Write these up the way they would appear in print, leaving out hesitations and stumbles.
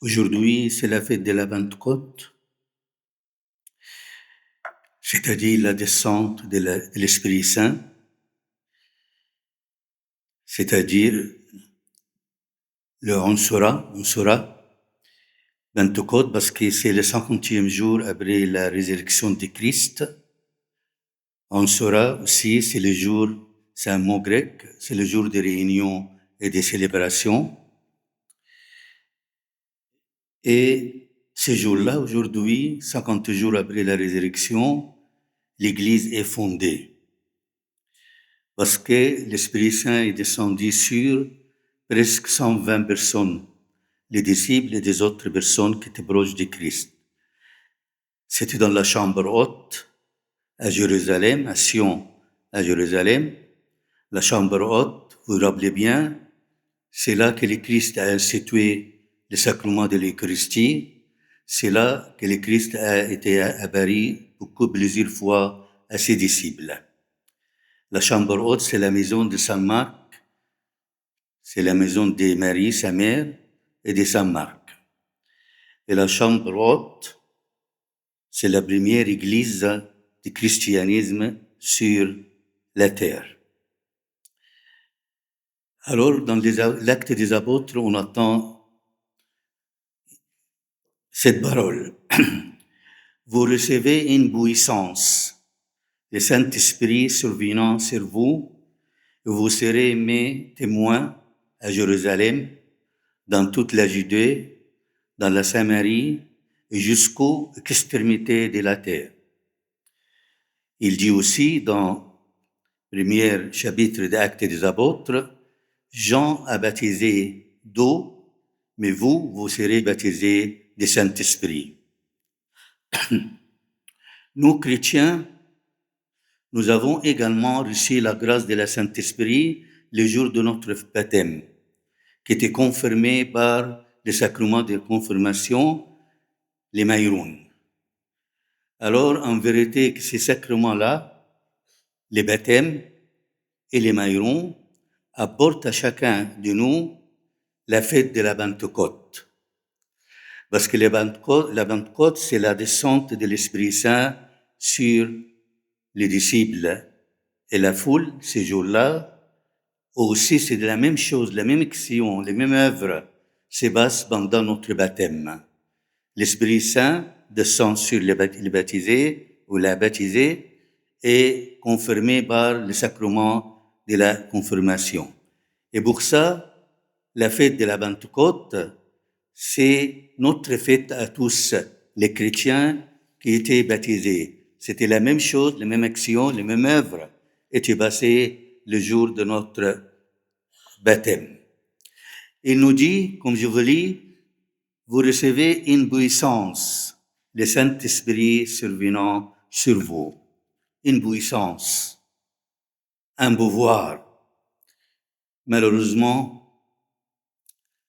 Aujourd'hui, c'est la fête de la Pentecôte, c'est-à-dire la descente de l'Esprit Saint, c'est-à-dire on saura Pentecôte parce que c'est le 50e jour après la résurrection de Christ. On saura aussi, c'est un mot grec, c'est le jour des réunions et des célébrations. Et ce jour-là, aujourd'hui, 50 jours après la résurrection, l'Église est fondée. Parce que l'Esprit Saint est descendu sur presque 120 personnes, les disciples et des autres personnes qui étaient proches de Christ. C'était dans la chambre haute, à Jérusalem, à Sion, à Jérusalem. La chambre haute, vous vous rappelez bien, c'est là que le Christ a institué le sacrement de l'Eucharistie. C'est là que le Christ a été apparu plusieurs fois à ses disciples. La chambre haute, c'est la maison de Saint Marc, c'est la maison de Marie, sa mère, et de Saint Marc. Et la chambre haute, c'est la première église du christianisme sur la terre. Alors, dans l'acte des apôtres, on attend cette parole. Vous recevez une puissance, le Saint-Esprit survenant sur vous, et vous serez mes témoins à Jérusalem, dans toute la Judée, dans la Samarie et jusqu'aux extrémités de la terre. Il dit aussi dans le premier chapitre des Actes des Apôtres, Jean a baptisé d'eau, mais vous serez baptisés du Saint-Esprit. Nous, chrétiens, nous avons également reçu la grâce de la Saint-Esprit le jour de notre baptême, qui était confirmé par le sacrement de confirmation, les maïroun. Alors, en vérité, ces sacrements-là, les baptêmes et les maïrons, apportent à chacun de nous la fête de la Pentecôte. Parce que la Pentecôte, c'est la descente de l'Esprit Saint sur les disciples et la foule, ces jours-là. Aussi, c'est de la même chose, la même action, les mêmes œuvres se passent pendant notre baptême. L'Esprit Saint descend sur les baptisés ou la baptisée et confirmé par le sacrement de la confirmation. Et pour ça, la fête de la Pentecôte, c'est notre fête à tous, les chrétiens qui étaient baptisés. C'était la même chose, les mêmes actions, les mêmes œuvres étaient passées le jour de notre baptême. Il nous dit, comme je vous lis, vous recevez une puissance, le Saint-Esprit survenant sur vous. Une puissance, un pouvoir. Malheureusement,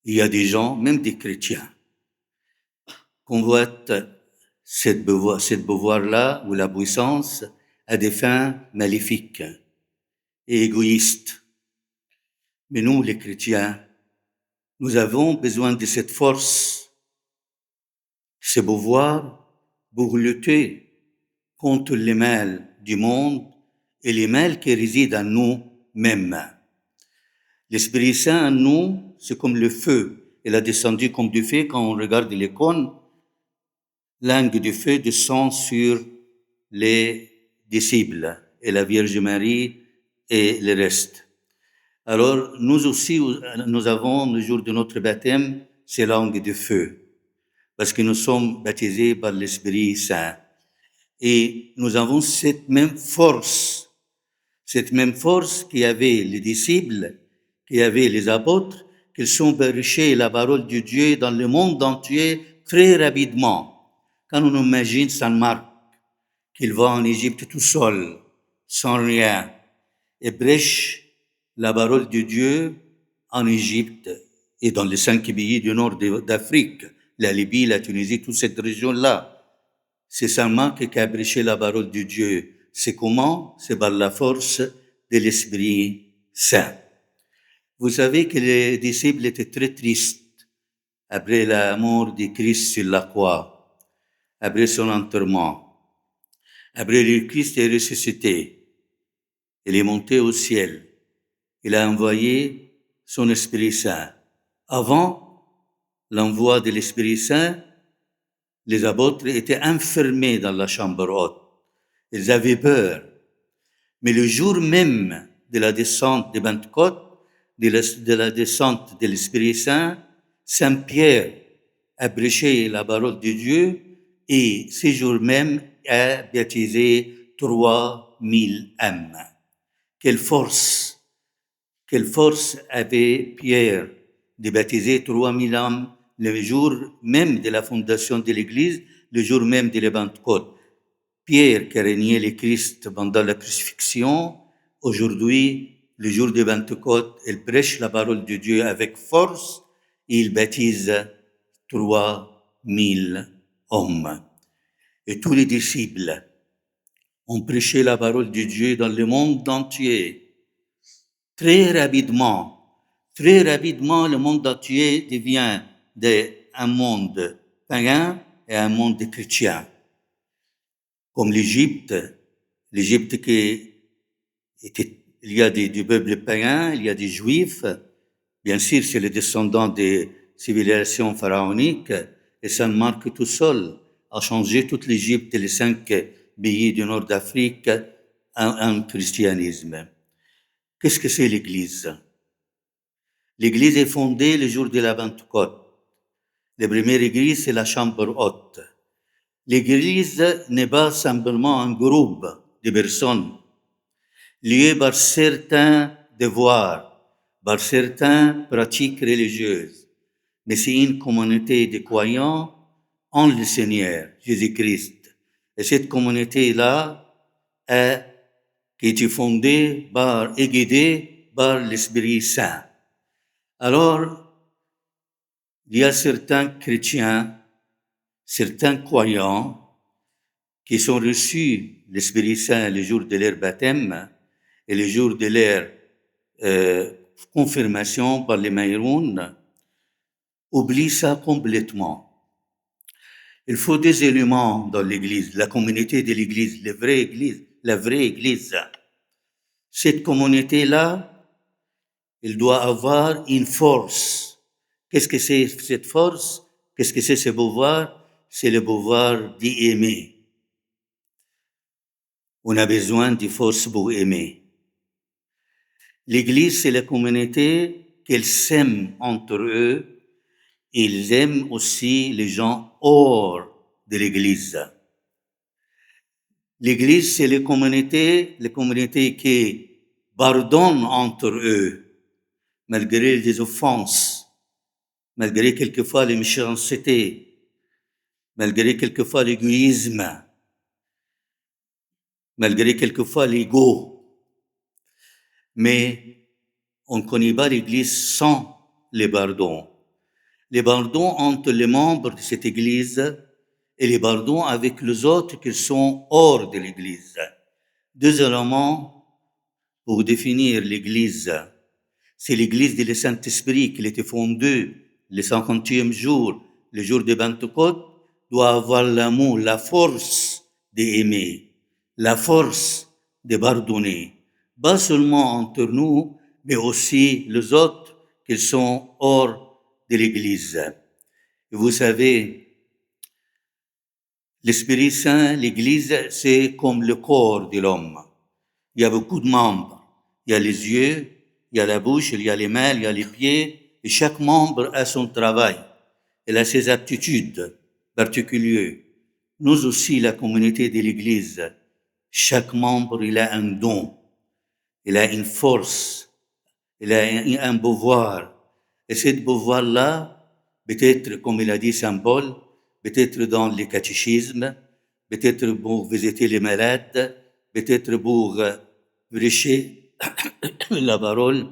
il y a des gens, même des chrétiens, convoitent cette pouvoir-là ou la puissance à des fins maléfiques et égoïstes. Mais nous, les chrétiens, nous avons besoin de cette force, ce pouvoir pour lutter contre les mal du monde et les mal qui résident en nous-mêmes. L'Esprit Saint en nous, c'est comme le feu. Il a descendu comme du feu quand on regarde l'icône. L'angle du feu descend sur les disciples et la Vierge Marie et le reste. Alors, nous aussi, nous avons, le jour de notre baptême, ces langues de feu, parce que nous sommes baptisés par l'Esprit Saint. Et nous avons cette même force qu'avaient les disciples, qu'avaient les apôtres, qu'ils sont prêché la parole de Dieu dans le monde entier très rapidement. Quand on imagine Saint Marc, qu'il va en Égypte tout seul, sans rien, et prêche la parole de Dieu en Égypte et dans les 5 pays du nord d'Afrique, la Libye, la Tunisie, toute cette région-là. C'est Saint Marc qui a prêché la parole de Dieu. C'est comment? C'est par la force de l'Esprit Saint. Vous savez que les disciples étaient très tristes après la mort de Christ sur la croix, après son enterrement, après que Christ est ressuscité, il est monté au ciel, il a envoyé son Esprit Saint. Avant l'envoi de l'Esprit Saint, les apôtres étaient enfermés dans la chambre haute. Ils avaient peur. Mais le jour même de la descente de Pentecôte, de la descente de l'Esprit Saint, Saint Pierre a prêché la parole de Dieu et ce jour même a baptisé 3000 âmes. Quelle force avait Pierre de baptiser 3000 âmes le jour même de la fondation de l'Église, le jour même de la Pentecôte. Pierre, qui a régné le Christ pendant la crucifixion, aujourd'hui, le jour de Pentecôte, il prêche la parole de Dieu avec force et il baptise 3000 hommes. Et tous les disciples ont prêché la parole de Dieu dans le monde entier. Très rapidement, le monde entier devient un monde païen et un monde chrétien. Comme l'Égypte qui était, il y a du peuple païen, il y a des Juifs, bien sûr, c'est les descendants des civilisations pharaoniques, et ça marque tout seul, a changé toute l'Égypte et les 5 pays du nord d'Afrique en christianisme. Qu'est-ce que c'est l'Église? L'Église est fondée le jour de la Pentecôte. La première Église, c'est la chambre haute. L'Église n'est pas simplement un groupe de personnes liées par certains devoirs, par certaines pratiques religieuses, mais c'est une communauté de croyants en le Seigneur Jésus-Christ. Et cette communauté-là qui est fondée et guidée par l'Esprit Saint. Alors, il y a certains chrétiens, certains croyants qui sont reçus l'Esprit Saint le jour de leur baptême et le jour de leur confirmation par les Maïroun, oublient ça complètement. Il faut des éléments dans l'Église, la communauté de l'Église, la vraie Église. Cette communauté-là, elle doit avoir une force. Qu'est-ce que c'est cette force? Qu'est-ce que c'est ce pouvoir? C'est le pouvoir d'aimer. On a besoin de force pour aimer. L'Église, c'est la communauté qu'elle s'aime entre eux. Ils aiment aussi les gens hors de l'Église. L'Église, c'est les communautés qui pardonnent entre eux, malgré les offenses, malgré quelquefois les méchancetés, malgré quelquefois l'égoïsme, malgré quelquefois l'ego. Mais on ne connaît pas l'Église sans les pardons. Les pardons entre les membres de cette Église et les pardons avec les autres qui sont hors de l'Église. 2 éléments pour définir l'Église. C'est l'Église du Saint-Esprit qui était fondée le 50e jour, le jour de Pentecôte, doit avoir l'amour, la force d'aimer, la force de pardonner. Pas seulement entre nous, mais aussi les autres qui sont hors de l'Église. Et vous savez, l'Esprit Saint, l'Église, c'est comme le corps de l'homme. Il y a beaucoup de membres. Il y a les yeux, il y a la bouche, il y a les mains, il y a les pieds. Et chaque membre a son travail. Il a ses aptitudes particulières. Nous aussi, la communauté de l'Église, chaque membre, il a un don. Il a une force. Il a un pouvoir. Et ce pouvoir-là, peut-être, comme il a dit Saint Paul, peut-être dans les catéchismes, peut-être pour visiter les malades, peut-être pour prêcher la parole,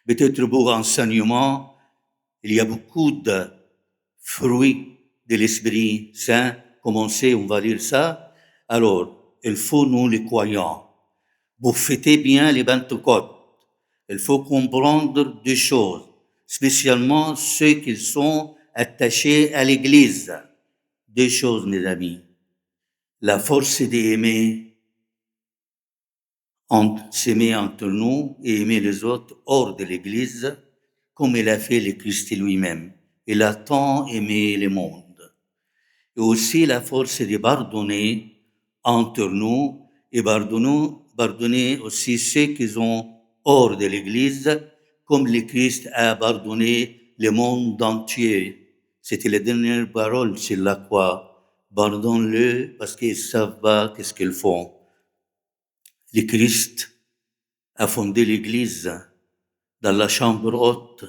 peut-être pour enseignement. Il y a beaucoup de fruits de l'Esprit Saint. Comme on sait, on va lire ça. Alors, il faut, nous les croyants, pour fêter bien les Pentecôtes, il faut comprendre 2 choses, spécialement ceux qui sont attachés à l'Église. Deux choses, mes amis. La force d'aimer, s'aimer entre nous et aimer les autres hors de l'Église, comme il a fait le Christ lui-même. Il a tant aimé le monde. Et aussi la force de pardonner entre nous et pardonner aussi ceux qui sont hors de l'Église, comme le Christ a pardonné le monde entier. C'était les dernières paroles sur la croix. Pardonne-le parce qu'ils ne savent pas qu'est-ce qu'ils font. Le Christ a fondé l'Église dans la chambre haute.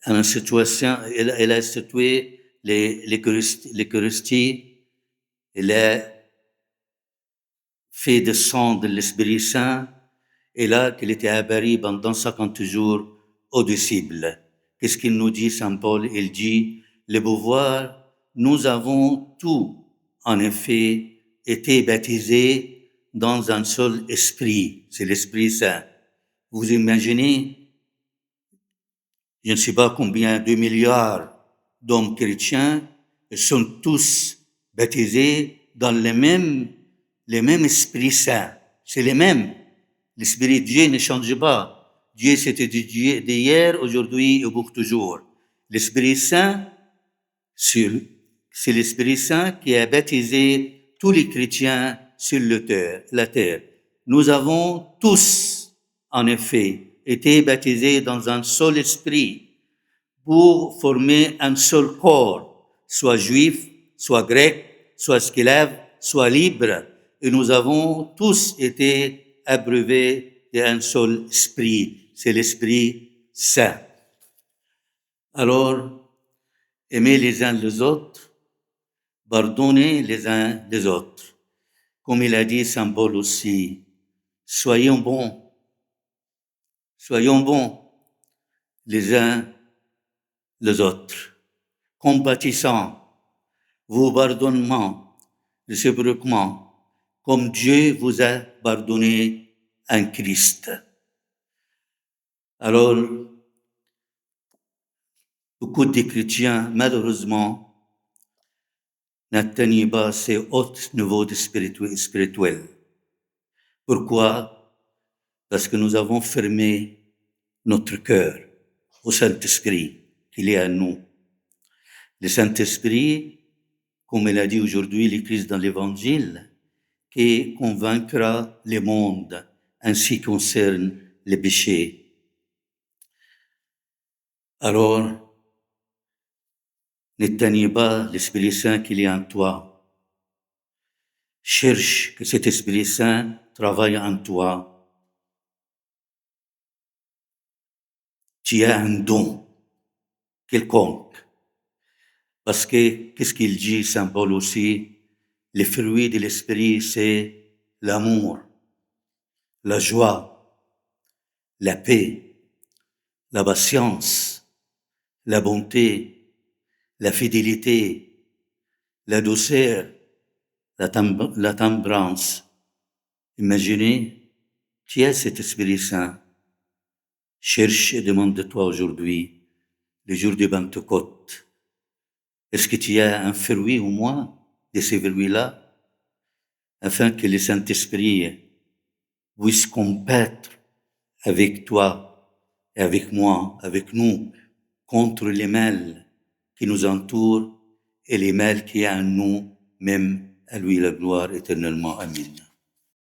Elle a institué l'Eucharistie. Elle a fait descendre l'Esprit Saint. Et là, qu'il était à Paris pendant 50 jours aux disciples. Qu'est-ce qu'il nous dit, Saint Paul? Il dit, le pouvoir, nous avons tout, en effet, été baptisés dans un seul esprit. C'est l'Esprit Saint. Vous imaginez, je ne sais pas combien, 2 milliards d'hommes chrétiens, ils sont tous baptisés dans le même Esprit Saint. C'est les mêmes. L'Esprit de Dieu ne change pas. Dieu, c'était Dieu d'hier, aujourd'hui et pour toujours. L'Esprit Saint, c'est l'Esprit Saint qui a baptisé tous les chrétiens sur la terre. Nous avons tous, en effet, été baptisés dans un seul esprit pour former un seul corps, soit juif, soit grec, soit esclave, soit libre. Et nous avons tous été abreuvés d'un seul esprit, c'est l'Esprit Saint. Alors, aimez les uns les autres, pardonnez les uns les autres. Comme il a dit Saint Paul aussi, soyons bons les uns les autres, compatissants, vous pardonnant réciproquement, comme Dieu vous a pardonné en Christ. Alors, beaucoup de chrétiens, malheureusement, n'atteignent pas ces hauts niveaux de spirituel. Pourquoi? Parce que nous avons fermé notre cœur au Saint-Esprit qu'il est en nous. Le Saint-Esprit, comme il a dit aujourd'hui le Christ dans l'Évangile, qui convaincra le monde en ce qui concerne les péchés. Alors, n'éteignez pas l'Esprit Saint qu'il est en toi. Cherche que cet Esprit Saint travaille en toi. Tu as un don quelconque. Parce que, qu'est-ce qu'il dit, Saint Paul aussi? Les fruits de l'Esprit, c'est l'amour, la joie, la paix, la patience, la bonté, la fidélité, la douceur, la temperance. Imaginez, tu as cet Esprit Saint. Cherche et demande de toi aujourd'hui, le jour de Pentecôte. Est-ce que tu as un fruit au moins de ces fruits-là, afin que le Saint-Esprit puisse combattre avec toi et avec moi, avec nous, contre les mal qui nous entourent et les mal qui est en nous, même à lui la gloire éternellement. Amen.